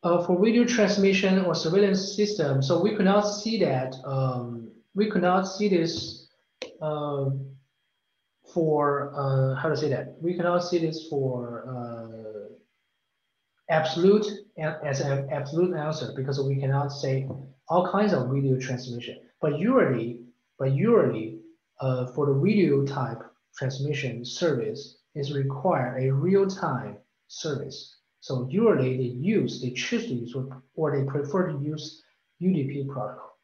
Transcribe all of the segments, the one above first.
For video transmission or surveillance system, so we could not see that. We could not see this for how to say that. We cannot see this for absolute as an absolute answer because we cannot say all kinds of video transmission. But usually, for the video type transmission service is require a real-time service. So usually they choose to use or they prefer to use UDP protocol.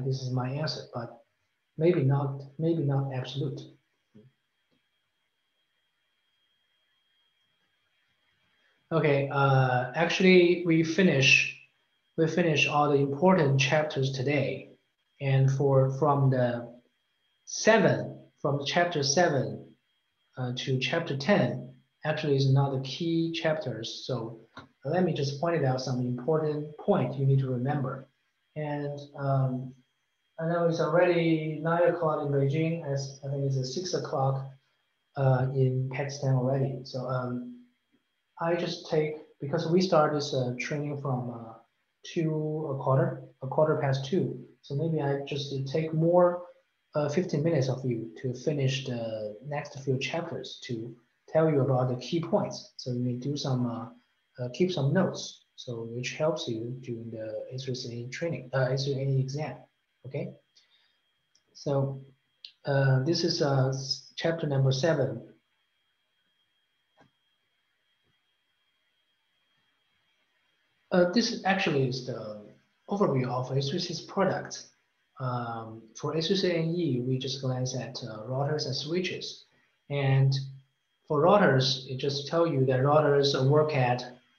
This is my answer, but maybe not absolute. Okay, actually we finish all the important chapters today, and from chapter 7 to chapter 10 actually is not the key chapters. So let me just point out some important point you need to remember. And I know it's already 9 o'clock in Beijing, as I think it's 6 o'clock in Pakistan already. So I just take, because we start this training from 2:15. So maybe I just take more 15 minutes of you to finish the next few chapters to tell you about the key points. So you may do some, keep some notes, so which helps you during the H3C training, H3C exam. Okay. So this is chapter number 7. This actually is the overview of H3C's products. For H3C, we just glance at routers and switches. And for routers, it just tells you that routers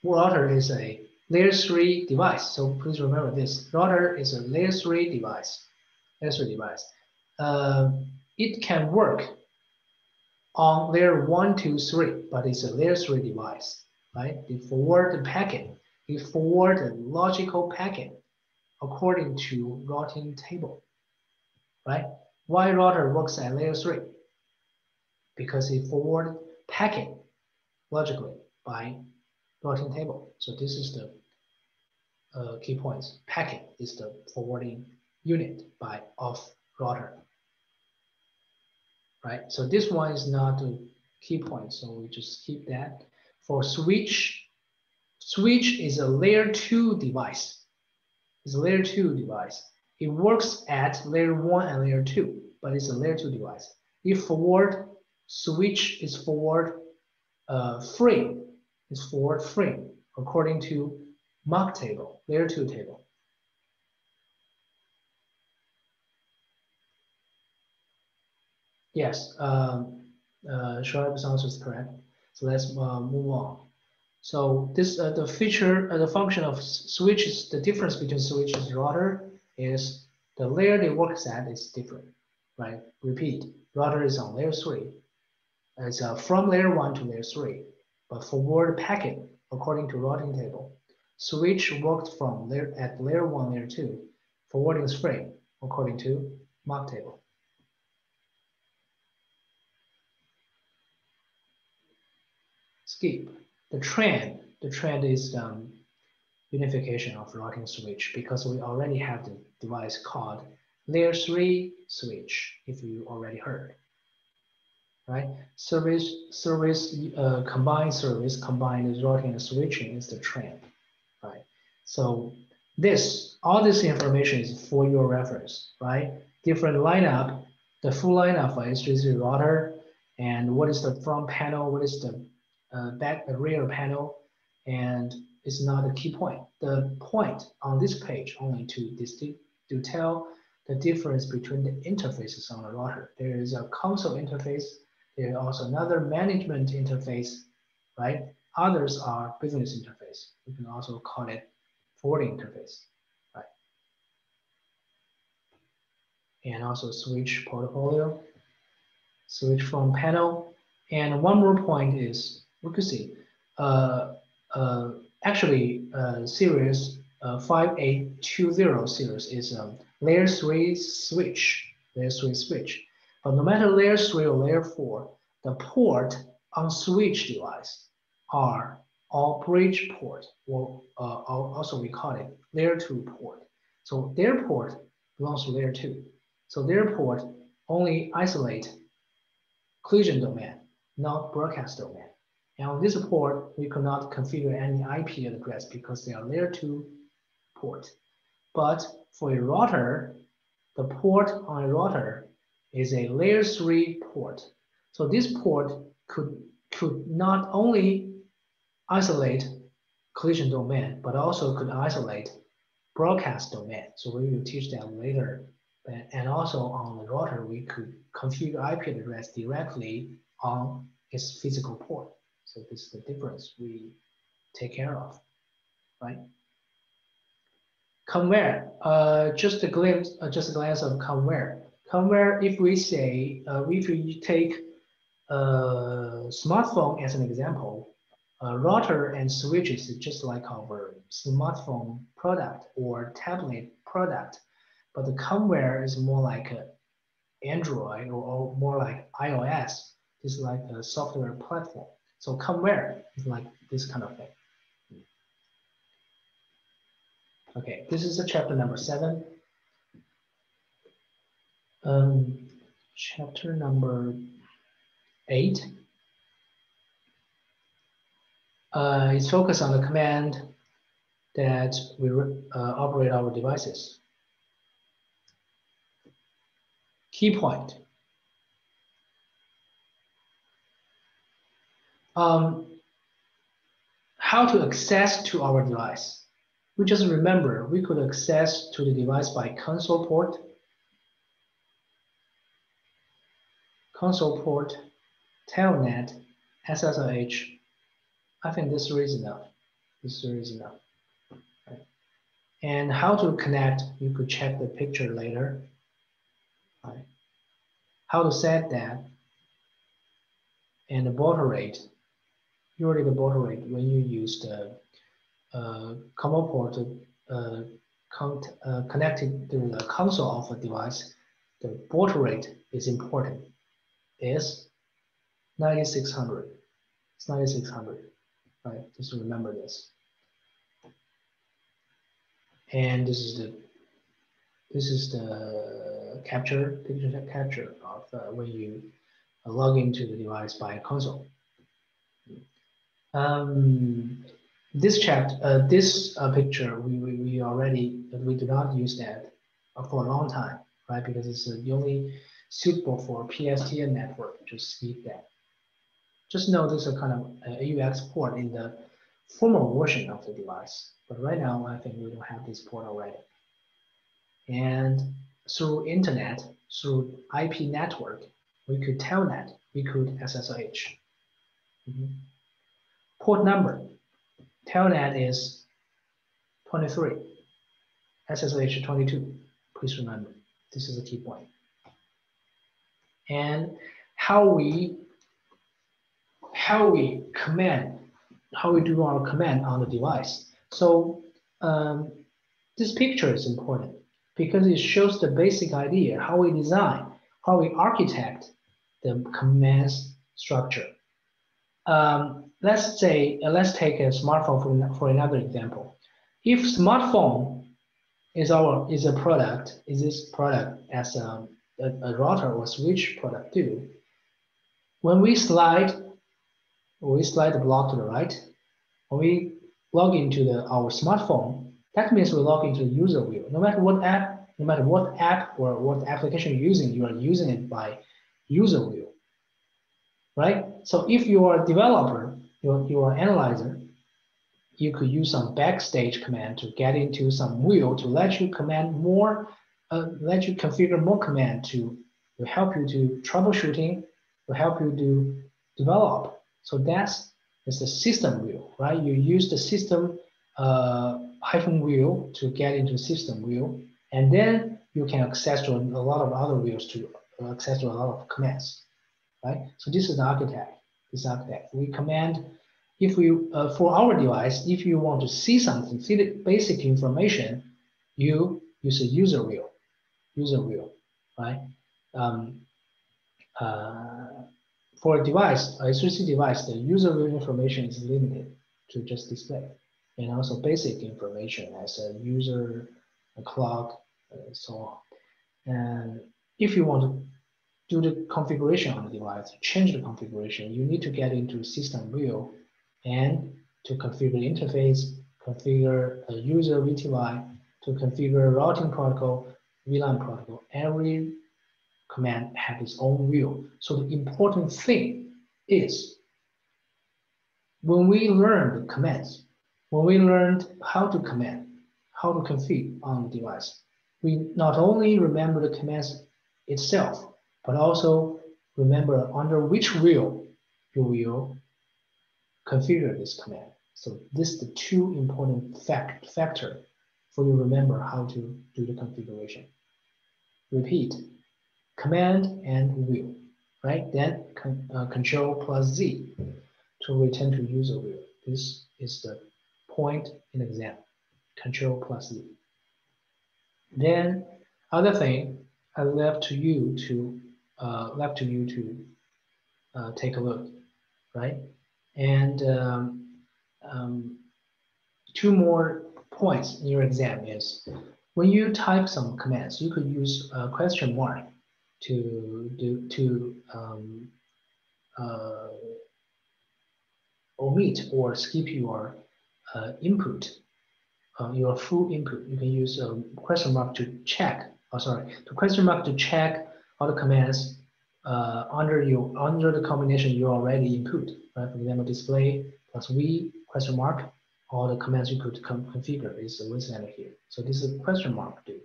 router is a layer 3 device. So please remember this, router is a layer 3 device. It can work on layer 1, 2, 3, but it's a layer 3 device, right? They forward the packet. We forward the logical packet according to routing table, right? Why router works at layer 3? Because it forward packet logically by routing table. So this is the key points. Packet is the forwarding unit of router, right? So this one is not a key point, so we just keep that. For switch is a layer 2 device. It's a layer 2 device. It works at layer 1 and layer 2, but it's a layer 2 device. If switch is forward free, according to MAC table, layer 2 table. Yes, Shoaib's answer is correct. So let's move on. So this the function of switches, the difference between switches and router is the layer they work at is different, right? Repeat, router is on layer 3. It's from layer 1 to layer 3, but forward packet according to routing table. Switch worked from at layer 1, layer 2, forwarding is free according to MAC table. Skip. The trend is unification of routing switch, because we already have the device called layer 3 switch, if you already heard, right? Combined service, combined routing and switching is the trend, right? So all this information is for your reference, right? Different lineup, the full lineup for H3C router, and what is the front panel, what is the rear panel, and it's not a key point. The point on this page only to tell the difference between the interfaces on the router. There is a console interface. There is also another management interface, right? Others are business interface. You can also call it forwarding interface, right? And also switch portfolio, switch front panel. And one more point is, we could see, actually, series 5820 series is layer 3 switch, But no matter layer 3 or layer 4, the port on switch device are or bridge port, or also we call it layer 2 port. So their port belongs to layer 2. So their port only isolate collision domain, not broadcast domain. And on this port, we could not configure any IP address because they are layer 2 port. But for a router, the port on a router is a layer 3 port. So this port could not only isolate collision domain, but also could isolate broadcast domain. So we will teach that later. And also on the router, we could configure IP address directly on its physical port. So this is the difference we take care of, right? Conware, just a glance of conware. Conware, if we say, if we take a smartphone as an example, router and switches is just like our smartphone product or tablet product, but the conware is more like Android or more like iOS. It's like a software platform. So conware is like this kind of thing. Okay, this is chapter number 7. Chapter number 8. It's focused on the command that we operate our devices. Key point. How to access to our device. We just remember we could access to the device by console port, telnet, SSH. I think this three is enough. This three is enough. Right? And how to connect, you could check the picture later. Right? How to set that, and the baud rate. Usually the baud rate when you use the common port connected to the console of a device, the baud rate is important. Is 9600. It's 9600, right? Just remember this. And this is the picture capture of when you log into the device by console. This picture we do not use that for a long time, right? Because it's only suitable for PSTN network. Just skip that. Just know this is a kind of AUX port in the formal version of the device. But right now, I think we don't have this port already. And through internet, through IP network, we could telnet, we could SSH. Port number, telnet is 23, SSH 22. Please remember, this is a key point. And how we do our command on the device. So this picture is important because it shows the basic idea, how we design, how we architect the command structure. Let's take a smartphone for another example. If smartphone is this product as a router or switch product too, when we slide the block to the right, when we log into our smartphone, that means we log into the user view. No matter what app or what application you're using, you are using it by user view, right? So if you are a developer, you are an analyzer, you could use some backstage command to get into some view to let you configure more command to help you to troubleshooting, to help you to develop. So that's the system view, right? You use the system hyphen view to get into system view, and then you can access to a lot of other views to access to a lot of commands, right? So this is the architect. We command, if we for our device, if you want to see something, see the basic information, you use a user view, right? For a device, a H3C device, the user view information is limited. to just display, and also basic information as a user, a clock, so on. And if you want to do the configuration on the device, change the configuration, you need to get into system view and to configure the interface, configure a user VTY, to configure routing protocol, VLAN protocol. Every command has its own view. So the important thing is when we learn the commands, when we learned how to command, how to configure on the device, we not only remember the commands itself, but also remember under which view you will configure this command. So this is the two important factor for you to remember how to do the configuration. Repeat, command and view, right? Then control plus Z to return to user view. This is the point in exam, control plus Z. Then other thing, I left to you to take a look, right? And two more points in your exam is when you type some commands, you could use a question mark to omit or skip your input, your full input. You can use a question mark to check. To question mark to check all the commands under the combination you already input. Right? For example, display plus V question mark. All the commands you could configure is represented here. So this is a question mark do.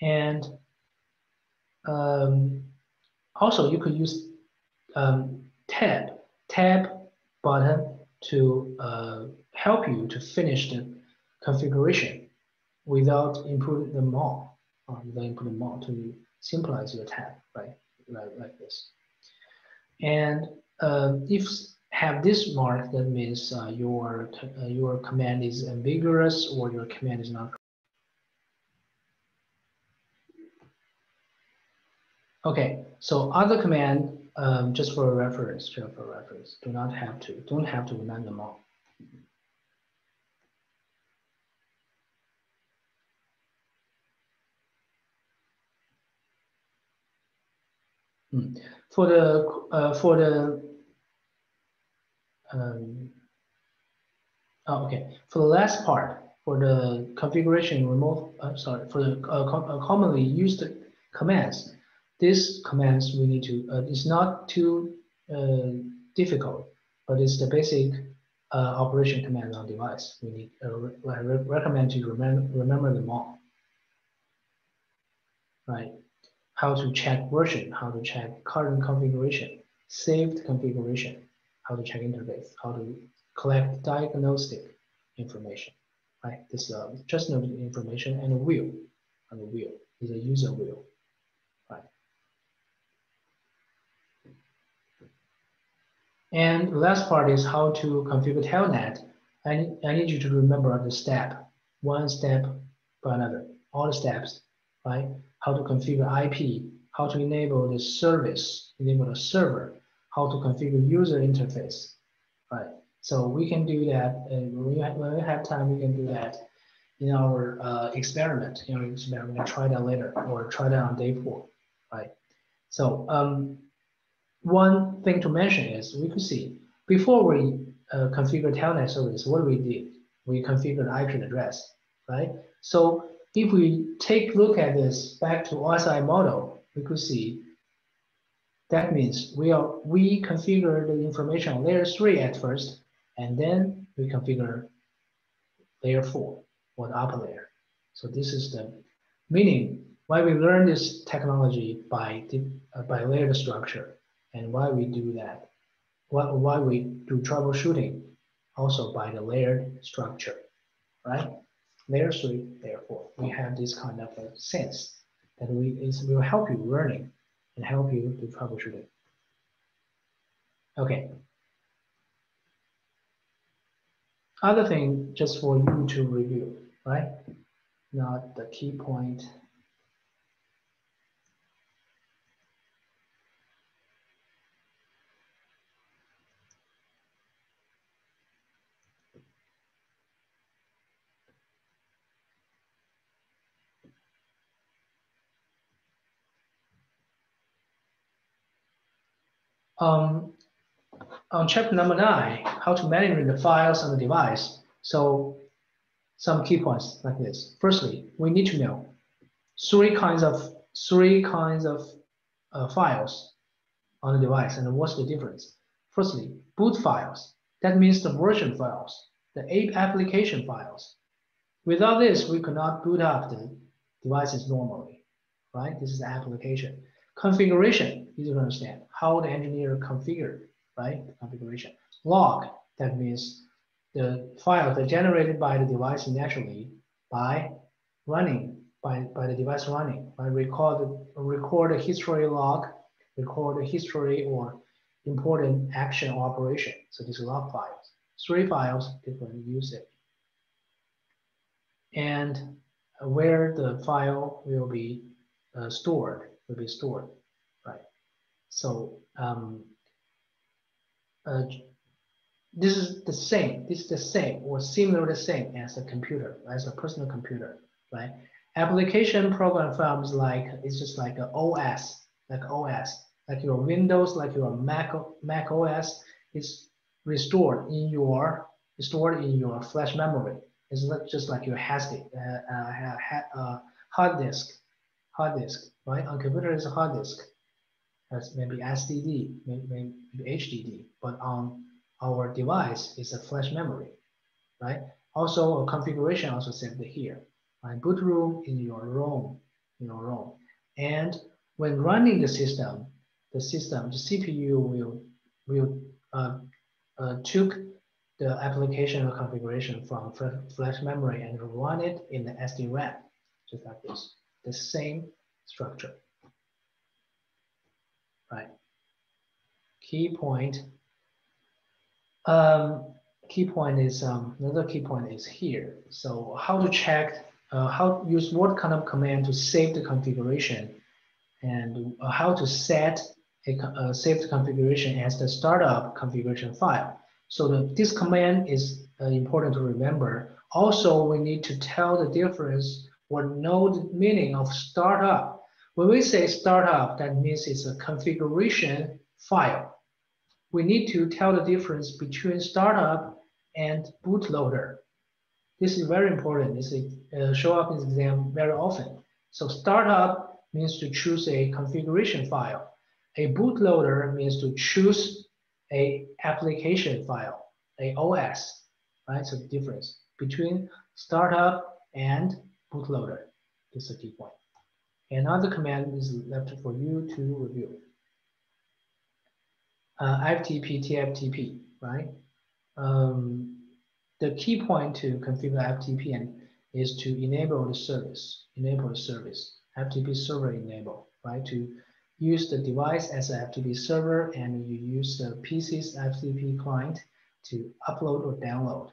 And also you could use tab button to help you to finish the configuration without inputting them all. To simplify your tab, right? Like this. And if have this mark, that means your command is ambiguous or your command is not. Okay, so other command just for reference, don't have to run them all. For the last part, for the configuration remote, for the commonly used commands, these commands we need to, it's not too difficult, but it's the basic operation command on device. We need, I recommend you remember them all, right? How to check version, how to check current configuration, saved configuration, how to check interface, how to collect diagnostic information, right? This just know the information and a view, is a user view, right? And the last part is how to configure telnet. I need you to remember the step, one step by another, all the steps, right? How to configure IP, how to enable the service, enable the server, how to configure user interface, right? So we can do that, and when we have time, we can do that in our experiment. We're gonna try that later, or try that on day 4, right? So one thing to mention is we could see before we configure telnet service, what we did, we configured IP address, right? So if we take a look at this back to OSI model, we could see that means we configure the information on layer 3 at first, and then we configure layer 4 or the upper layer. So this is the meaning why we learn this technology by layer structure, and why we do that, why we do troubleshooting also by the layered structure, right? Layer 3, layer 4, we have this kind of a sense that will help you learning and help you do troubleshooting. Okay. Other thing, just for you to review, right? Not the key point. On chapter number 9, how to manage the files on the device. So some key points like this. Firstly, we need to know three kinds of files on the device and what's the difference. Firstly, boot files. That means the version files, the application files. Without this, we cannot boot up the devices normally, right? This is the application. Configuration, easy to understand, how the engineer configured, right? Configuration. Log, that means the files are generated by the device naturally by running, by the device running. I record a history log, record a history or important action or operation. So these are log files. Three files, different usage. And where the file will be stored, right? So this is the same or similar to the same as a computer, as a personal computer, right? Application program files it's just like an OS, like your Windows, like your Mac OS is stored in your flash memory. It's not just like your hard disk, right? On computer is a hard disk. That's maybe SSD, maybe HDD, but on our device is a flash memory, right? Also, a configuration also saved here. Right? Boot room in your ROM, and when running the system, the CPU will took the application or configuration from flash memory and run it in the SD-RAM, just like this. The same structure, right? Key point. Another key point is here. So how to check, how use what kind of command to save the configuration, and how to set a saved configuration as the startup configuration file. So this command is important to remember. Also, we need to tell the difference or know the meaning of startup. When we say startup, that means it's a configuration file. We need to tell the difference between startup and bootloader. This is very important. This show up in the exam very often. So startup means to choose a configuration file. A bootloader means to choose a application file, a OS, right? So the difference between startup and bootloader. This is a key point. Another command is left for you to review. FTP, TFTP, right? The key point to configure FTP is to enable the service. FTP server enable, right? To use the device as an FTP server, and you use the PC's FTP client to upload or download,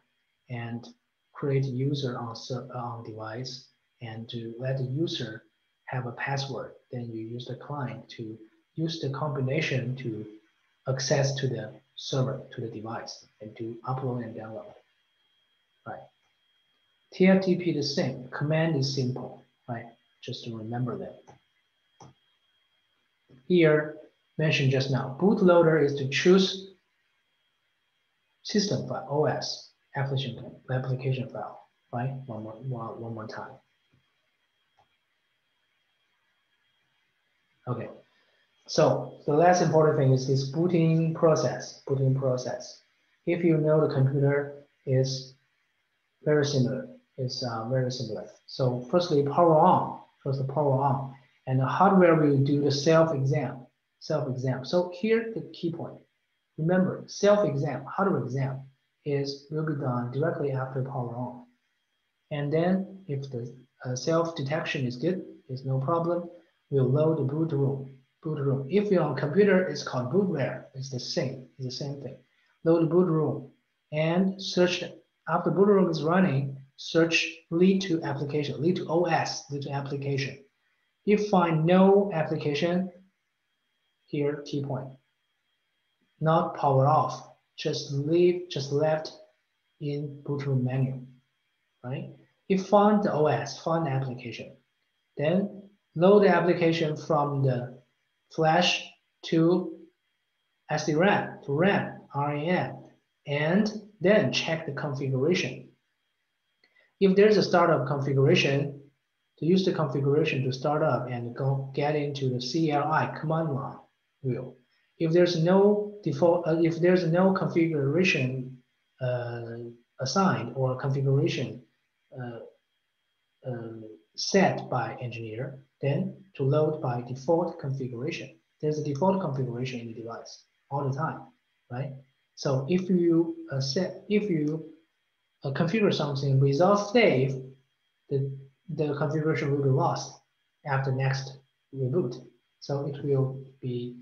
and create a user on device, and to let the user have a password. Then you use the client to use the combination to access to the server, to the device, and to upload and download, right? TFTP the same, command is simple, right? Just to remember that. Here, mentioned just now, bootloader is to choose system file, OS, application file, right? One more time. Okay. So the last important thing is this booting process. If you know the computer is very similar, So firstly, power on. And the hardware will do the self-exam. So here the key point. Remember, self-exam, hardware exam will be done directly after power on. And then if the self-detection is good, there's no problem, we'll load the boot room. If you're on computer, it's called bootware. It's the same thing. Load the boot room and search. After boot room is running, search lead to application, lead to OS, lead to application. If find no application, here key point. Not power off, just left in boot room menu, right? If found the OS, found the application, then load the application from the flash to SDRAM to RAM, RAM, and then check the configuration. If there's a startup configuration, to use the configuration to start up and get into the CLI command line wheel. If there's no default, if there's no configuration assigned or configuration set by engineer, then to load by default configuration. There's a default configuration in the device all the time, right? So if you configure something without save, the configuration will be lost after next reboot. So it will be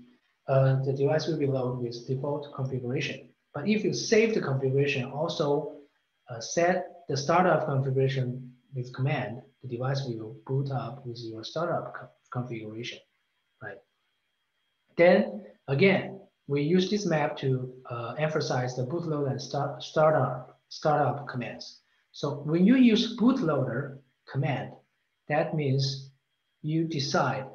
the device will be loaded with default configuration. But if you save the configuration, also set the startup configuration with command, the device will boot up with your startup configuration, right? Then again, we use this map to emphasize the bootloader and startup commands. So when you use bootloader command, that means you decide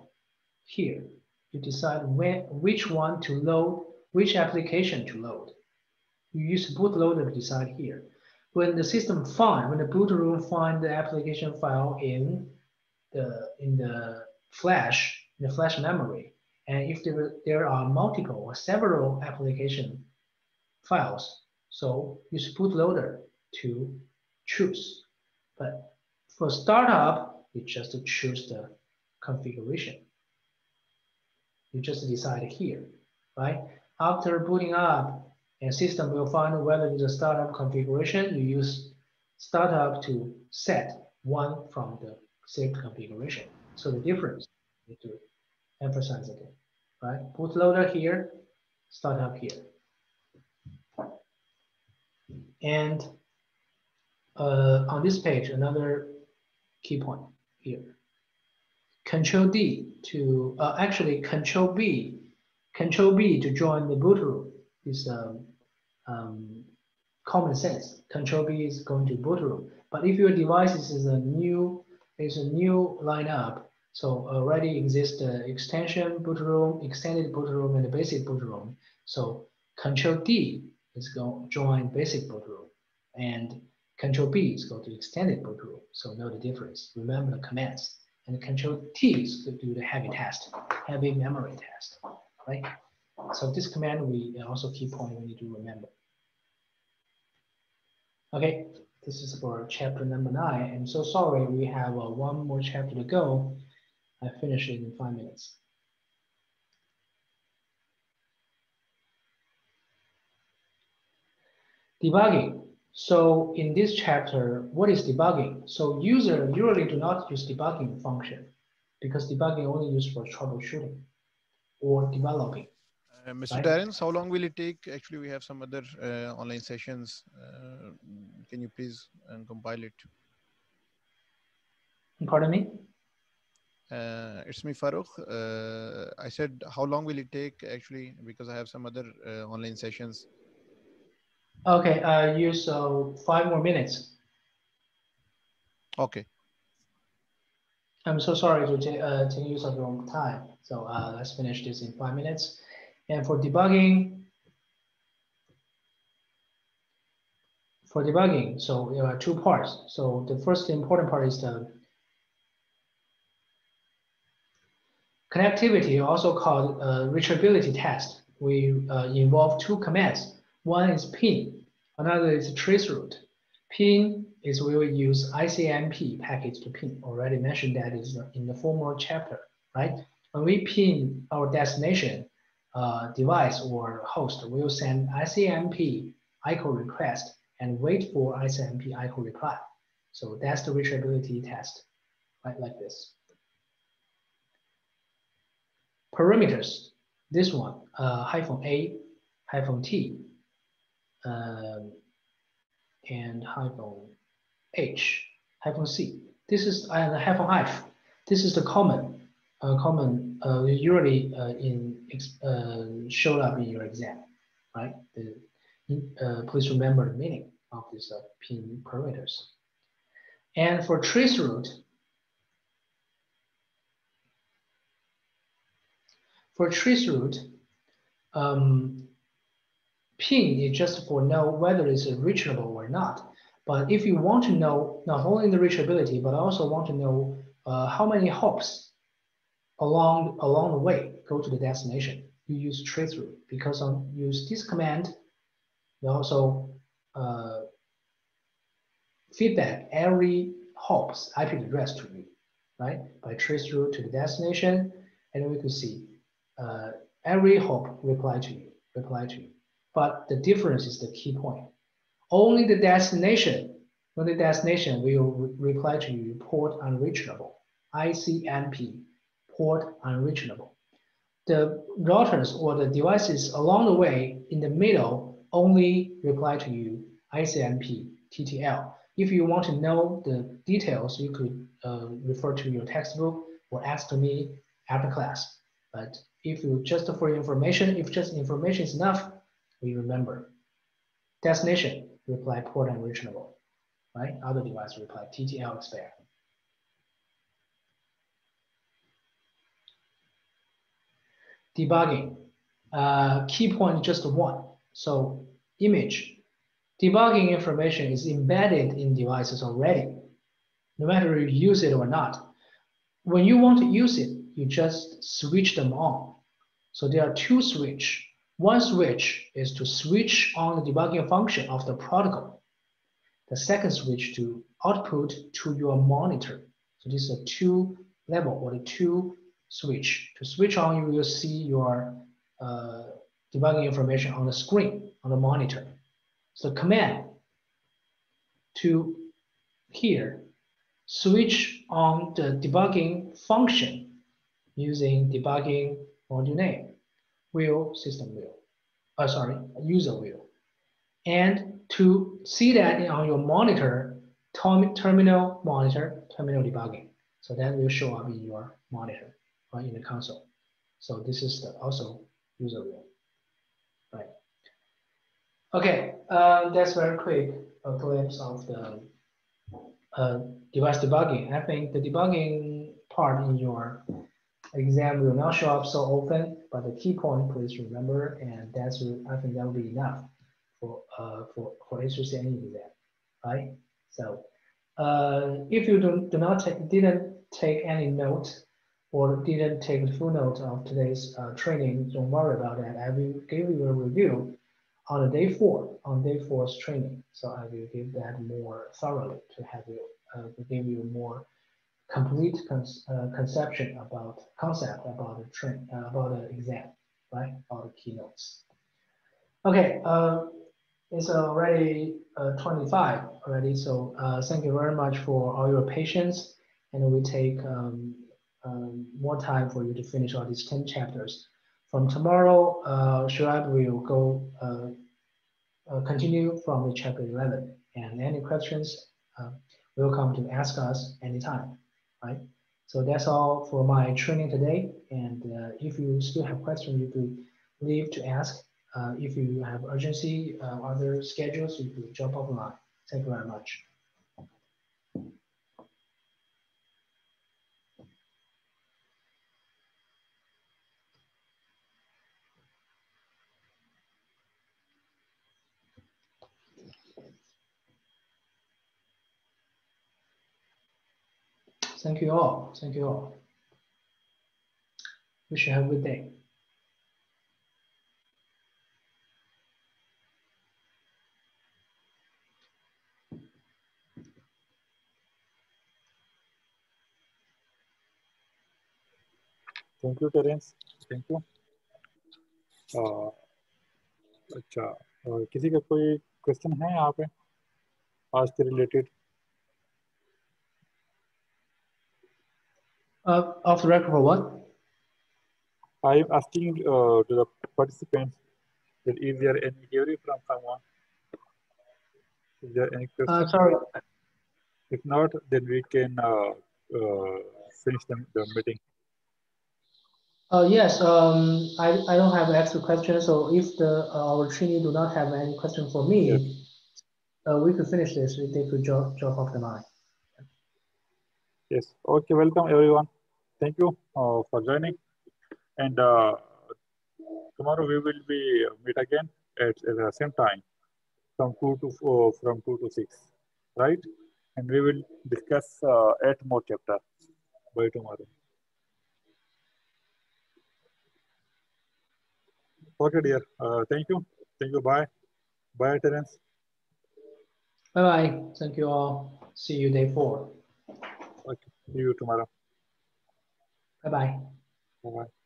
here, you decide which one to load, which application to load. You use bootloader to decide here. When the system when the boot room find the application file in the flash memory, and if there are multiple or several application files, so use bootloader to choose. But for startup, you just choose the configuration. You just decide here, right? After booting up, and system will find whether it's a startup configuration. You use startup to set one from the saved configuration. So the difference you need to emphasize again, right? Bootloader here, startup here. And on this page, another key point here. Control D to actually Control B to join the boot room is common sense. Control B is going to boot room. But if your device is a new lineup, so already exists the extension boot room, extended boot room, and the basic boot room. So Control D is going to join basic boot room, and Control B is going to extended boot room. So know the difference. Remember the commands. And Control T is to do the heavy memory test, right? So this command we also key point we need to remember. Okay, this is for chapter number 9. I'm so sorry, we have one more chapter to go. I finish it in 5 minutes. Debugging. So in this chapter, what is debugging? So user usually do not use debugging function because debugging only used for troubleshooting or developing. Mr. Right? Terence, how long will it take? Actually, we have some other online sessions. Can you please compile it? Pardon me? It's me, Farooq. I said, how long will it take actually? Because I have some other online sessions. Okay, use 5 more minutes. Okay. I'm so sorry to take use of your time. So let's finish this in 5 minutes. And for debugging, so there are 2 parts. So the first important part is the connectivity, also called reachability test. We involve 2 commands. One is pin, another is traceroute. Pin is we will use ICMP package to pin. Already mentioned that is in the former chapter, right? When we pin our destination device or host, we'll send ICMP ICO request and wait for ICMP ICO reply. So that's the reachability test, right? Like this. Parameters, this one, -A, -T, and -H, -C. This is and -F. This is the common usually showed up in your exam, right? Please remember the meaning of these pin parameters. And for traceroute, ping is just for know whether it's reachable or not. But if you want to know not only the reachability, but also want to know how many hops along the way go to the destination, you use traceroute, because use this command, you also feedback every hop's IP address to you, right? By traceroute to the destination, and we could see every hop reply to you. But the difference is the key point. Only the destination will reply to you port unreachable, ICMP, port unreachable. The routers or the devices along the way in the middle only reply to you ICMP, TTL. If you want to know the details, you could refer to your textbook or ask me after class. But if you just for information, if just information is enough, we remember. Destination, reply port unreachable, right? Other device reply TTL expect. Debugging, key point just one. So image, debugging information is embedded in devices already, no matter if you use it or not. When you want to use it, you just switch them on. So there are two switches. One switch is to switch on the debugging function of the protocol. The second switch to output to your monitor. So this is a two level or the two switch. To switch on, you will see your debugging information on the screen, on the monitor. So command to here, switch on the debugging function using debugging module name, system user will. And to see that on your monitor, terminal debugging. So that will show up in your monitor, right, in the console. So this is also user will, right? Okay, that's very quick a glimpse of the device debugging. I think the debugging part in your exam will not show up so often, but the key point, please remember, and I think that will be enough for H3C exam, right? So if you didn't take any note or didn't take the full note of today's training, don't worry about that. I will give you a review on day 4's training. So I will give that more thoroughly to have you to give you more complete concept about the exam, right? About the keynotes. Okay, it's already 25 already. So thank you very much for all your patience, and we take more time for you to finish all these 10 chapters. From tomorrow, Shuaib will go continue from the chapter 11, and any questions, welcome to ask us anytime, right? So that's all for my training today. And if you still have questions, you could leave to ask. If you have urgency, other schedules, you could jump offline. Thank you very much. Thank you all. Thank you all. Wish you have a good day. Thank you, Terence. Thank you. अच्छा, किसी का कोई question है यहाँ पे आज के related? Off the record for what? I am asking to the participants that is there any query from someone? Is there any question? Sorry. If not, then we can finish the meeting. Yes, I don't have extra questions. So if our trainee do not have any question for me, yes, we could finish this. They could drop off the line. Yes. Okay. Welcome everyone. Thank you for joining. And tomorrow we will be meet again at the same time from 2 to 4, from 2 to 6, right? And we will discuss 8 more chapter by tomorrow. Okay, dear. Thank you. Thank you. Bye. Bye, Terence. Bye-bye. Thank you all. See you day 4. Okay. See you tomorrow. Bye-bye. Bye-bye.